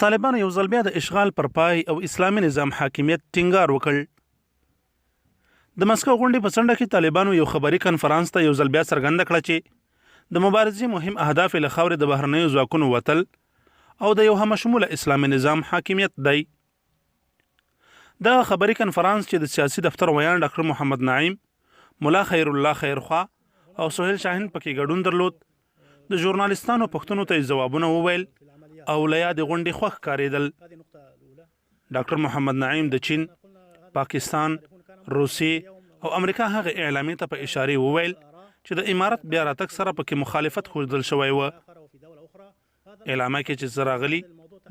طالبانو یو ځل بیا د اشغال پر پای او اسلامي نظام حاکمیت ټینګار وکړ. د مسکو غونډې په څنډه کې طالبانو یو خبري کنفرانس ته یو ځل بیا څرګنده کړه چې د مبارزې مهم اهداف له خاورې د بهرنیو ځواکونو وتل او د یو همشموله اسلامي نظام حاکمیت دی. دا خبري کنفرانس چې د سیاسي دفتر ویان ډاکټر محمد نعیم، مولا خیر الله خیرخوا او سهیل شاهین پکې ګډون درلود، د ژورنالستانو پوښتنو ته ځوابونه وویل او له یادې غونډې خوښ ښکارېدل. ډاکټر محمد نعیم د چین، پاکستان، روسیې او امریکا هغه اعلامیې ته په اشارې وویل چې د امارت بیا راتګ سره پکې مخالفت ښودل شوی و. اعلامیه کې چې څه راغلي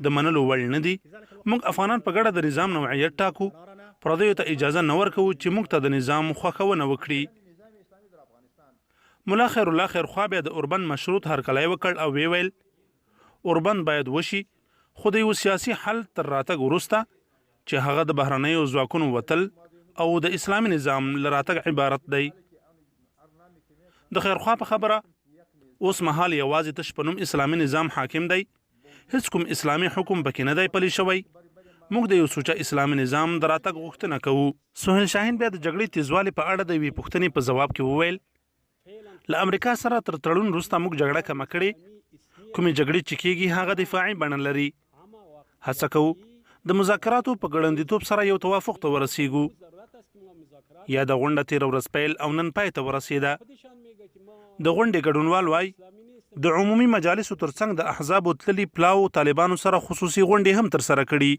د منلو وړ نه دي. موږ افغانان په ګډه د نظام نوعیت ټاکو، پردیو ته اجازه نه ورکوو چې موږ ته د نظام خوښونه وکړي. مولا خیر الله خیرخوا بیا د اوربند مشروط هرکلی وکړ او ویل اوربند باید وشي، خو د یو سیاسي حل تر راتګ وروسته چې هغه د بهرنیو ځواکونو وتل او د اسلامي نظام له راتګ عبارت دی. د خیرخوا په خبره اوس مهال یوازې تش په نوم اسلامي نظام حاکم دی، هیڅ کوم اسلامي حکم پکې نه دی پلی شوی. موږ د یو سوچه اسلامي نظام د راتګ غوښتنه کوو. سهیل شاهین بیا د جګړې تیزوالي په اړه د یوې پوښتنې په ځواب کې وویل له امریکا سره تر تړون وروسته موږ جګړه کمه کړې. کومې جګړې چې کېږي هغه دفاعي بڼه لري. هڅه کوو د مذاکراتو په ګړندیتوب سره یو توافق ته ورسیږو. یا د غونډه تېره ورځ پیل او نن پای ته ورسېده. د غونډې ګډونوال وایي د عمومي مجالسو ترڅنګ د احزابو تللي پلاو طالبانو سره خصوصي غونډې هم ترسره کړي.